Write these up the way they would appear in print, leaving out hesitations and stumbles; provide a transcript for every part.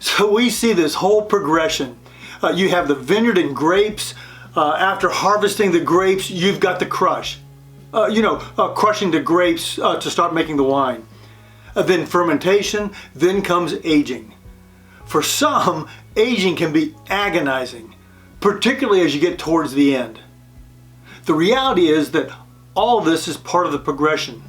So we see this whole progression. You have the vineyard and grapes. After harvesting the grapes, you've got the crush. Crushing the grapes to start making the wine. Then fermentation, then comes aging. For some, aging can be agonizing, particularly as you get towards the end. The reality is that all of this is part of the progression.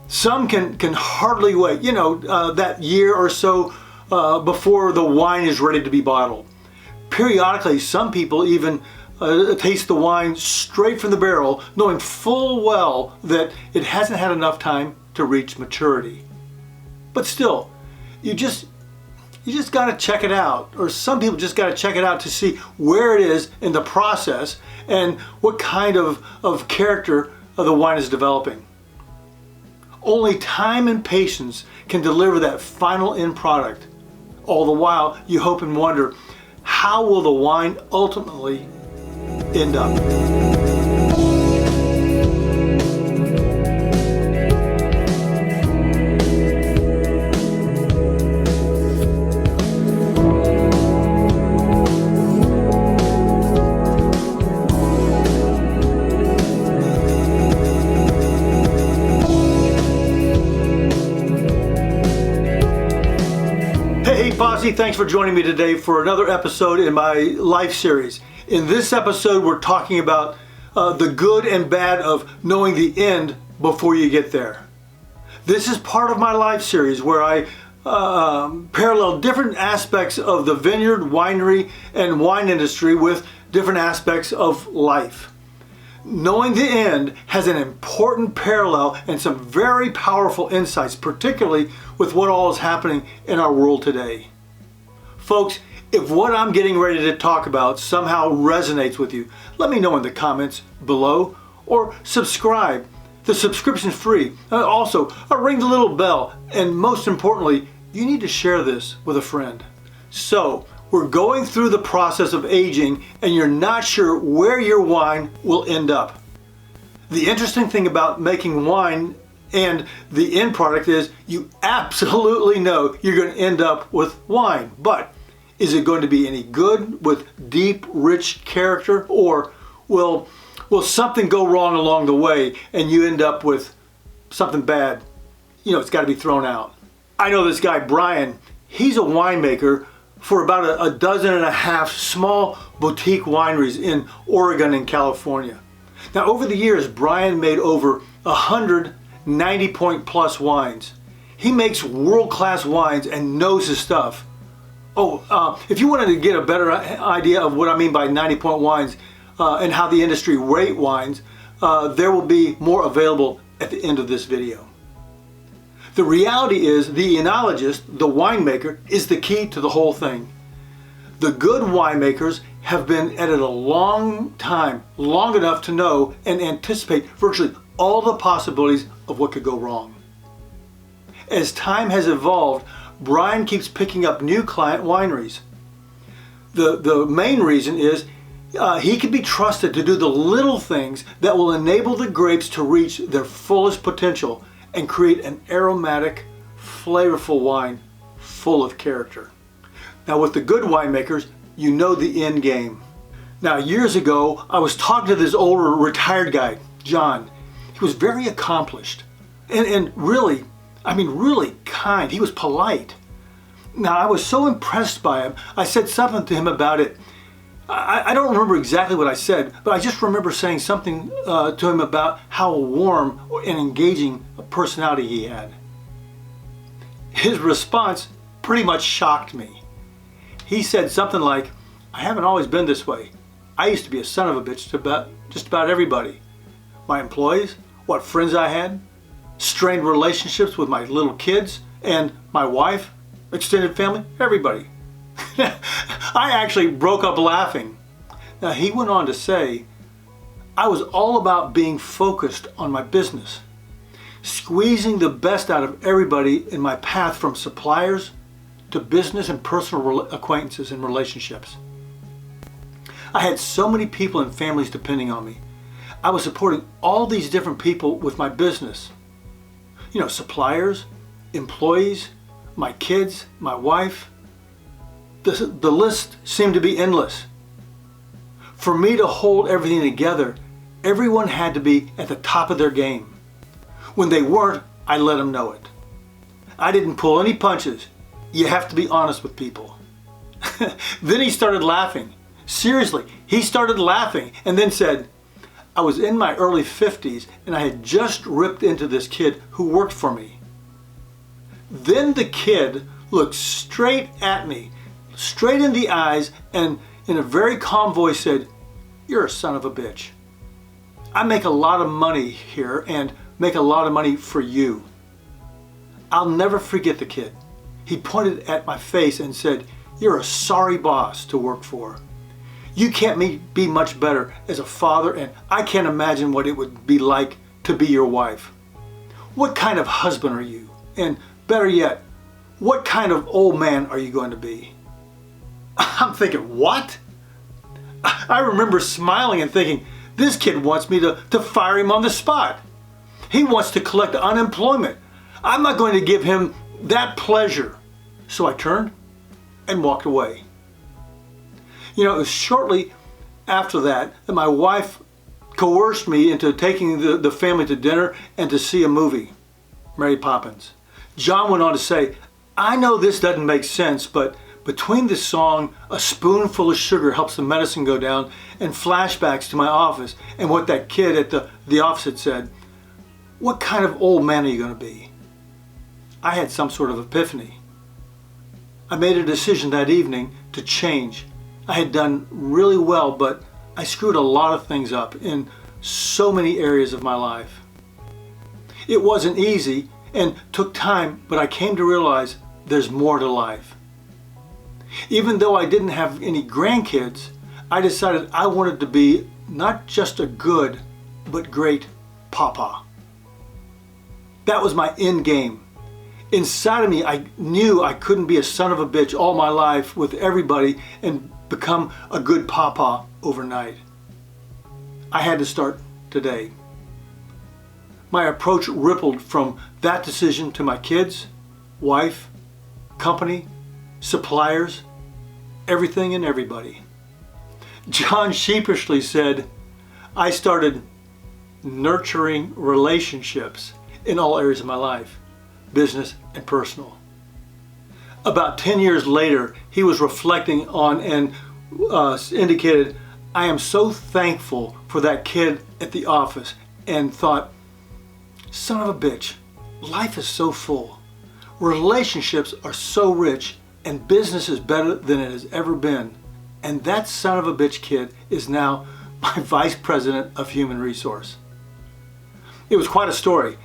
Some can hardly wait, that year or so before the wine is ready to be bottled. Periodically, some people even taste the wine straight from the barrel, knowing full well that it hasn't had enough time to reach maturity. But still, you just got to check it out, or some people just got to check it out to see where it is in the process and what kind of character the wine is developing. Only time and patience can deliver that final end product. All the while, you hope and wonder, how will the wine ultimately end up? Hey Posse, thanks for joining me today for another episode in my life series. In this episode, we're talking about the good and bad of knowing the end before you get there. This is part of my life series where I parallel different aspects of the vineyard, winery, and wine industry with different aspects of life. Knowing the end has an important parallel and some very powerful insights, particularly with what all is happening in our world today. Folks, if what I'm getting ready to talk about somehow resonates with you, let me know in the comments below or subscribe. The subscription's free. Also, ring the little bell, and most importantly, you need to share this with a friend. So, we're going through the process of aging and you're not sure where your wine will end up. The interesting thing about making wine and the end product is you absolutely know you're going to end up with wine. But is it going to be any good with deep, rich character, or will something go wrong along the way and you end up with something bad? It's got to be thrown out. I know this guy, Brian. He's a winemaker for about a dozen and a half small boutique wineries in Oregon and California. Now, over the years, Brian made over 100 90-point plus wines. He makes world-class wines and knows his stuff. If you wanted to get a better idea of what I mean by 90-point wines and how the industry rate wines, there will be more available at the end of this video. The reality is the enologist, the winemaker, is the key to the whole thing. The good winemakers have been at it a long time, long enough to know and anticipate virtually all the possibilities of what could go wrong. As time has evolved, Brian keeps picking up new client wineries. The main reason is he can be trusted to do the little things that will enable the grapes to reach their fullest potential and create an aromatic, flavorful wine full of character. Now, with the good winemakers, you know the end game. Now, years ago, I was talking to this older retired guy, John. He was very accomplished and really kind. He was polite. Now, I was so impressed by him, I said something to him about it. I don't remember exactly what I said, but I just remember saying something to him about how warm and engaging a personality he had. His response pretty much shocked me. He said something like, "I haven't always been this way. I used to be a son of a bitch to just about everybody. My employees, what friends I had, strained relationships with my little kids, and my wife, extended family, everybody." I actually broke up laughing. Now, he went on to say, "I was all about being focused on my business, squeezing the best out of everybody in my path, from suppliers to business and personal acquaintances and relationships. I had so many people and families depending on me. I was supporting all these different people with my business. Suppliers, employees, my kids, my wife. The list seemed to be endless. For me to hold everything together, everyone had to be at the top of their game. When they weren't, I let them know it. I didn't pull any punches. You have to be honest with people. Then he started laughing. Seriously, he started laughing and then said, I was in my early 50s and I had just ripped into this kid who worked for me. Then the kid looked straight at me, straight in the eyes, and in a very calm voice said, "You're a son of a bitch. I make a lot of money here and make a lot of money for you." I'll never forget the kid. He pointed at my face and said, "You're a sorry boss to work for. You can't be much better as a father, and I can't imagine what it would be like to be your wife. What kind of husband are you? And better yet, what kind of old man are you going to be?" I'm thinking, what? I remember smiling and thinking, this kid wants me to fire him on the spot. He wants to collect unemployment. I'm not going to give him that pleasure. So I turned and walked away. You know, it was shortly after that my wife coerced me into taking the family to dinner and to see a movie, Mary Poppins. John went on to say, "I know this doesn't make sense, but between the song, 'A spoonful of sugar helps the medicine go down,' and flashbacks to my office and what that kid at the office had said, what kind of old man are you going to be?" I had some sort of epiphany. I made a decision that evening to change. I had done really well, but I screwed a lot of things up in so many areas of my life. It wasn't easy and took time, but I came to realize there's more to life. Even though I didn't have any grandkids, I decided I wanted to be not just a good, but great papa. That was my end game. Inside of me, I knew I couldn't be a son of a bitch all my life with everybody and become a good papa overnight. I had to start today. My approach rippled from that decision to my kids, wife, company, suppliers, everything and everybody. John sheepishly said, I started nurturing relationships in all areas of my life, business and personal. About 10 years later, he was reflecting on and indicated, I am so thankful for that kid at the office, and thought, son of a bitch, life is so full. Relationships are so rich, and business is better than it has ever been. And that son of a bitch kid is now my vice president of human resource. It was quite a story.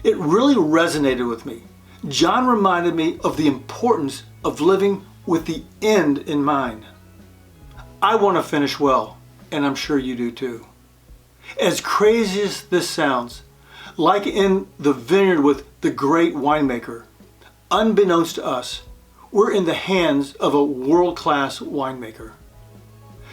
It really resonated with me. John reminded me of the importance of living with the end in mind. I want to finish well, and I'm sure you do too. As crazy as this sounds, like in the vineyard with the great winemaker, unbeknownst to us, we're in the hands of a world-class winemaker.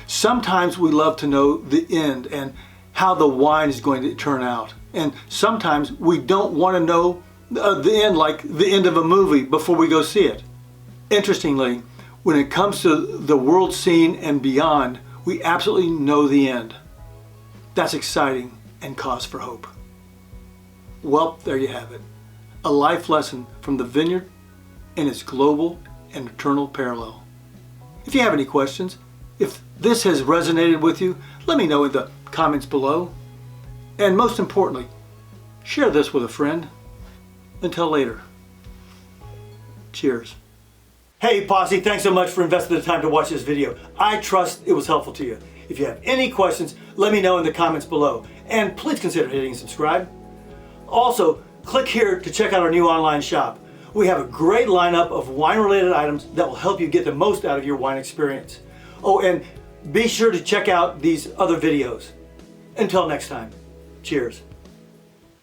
Sometimes we love to know the end and how the wine is going to turn out. And sometimes we don't want to know the end, like the end of a movie, before we go see it. Interestingly, when it comes to the world scene and beyond, we absolutely know the end. That's exciting and cause for hope. Well, there you have it. A life lesson from the vineyard and its global and eternal parallel. If you have any questions, if this has resonated with you, let me know in the comments below. And most importantly, share this with a friend. Until later, cheers. Hey Posse, thanks so much for investing the time to watch this video. I trust it was helpful to you. If you have any questions, let me know in the comments below. And please consider hitting subscribe. Also, click here to check out our new online shop. We have a great lineup of wine-related items that will help you get the most out of your wine experience. Oh, and be sure to check out these other videos. Until next time, cheers.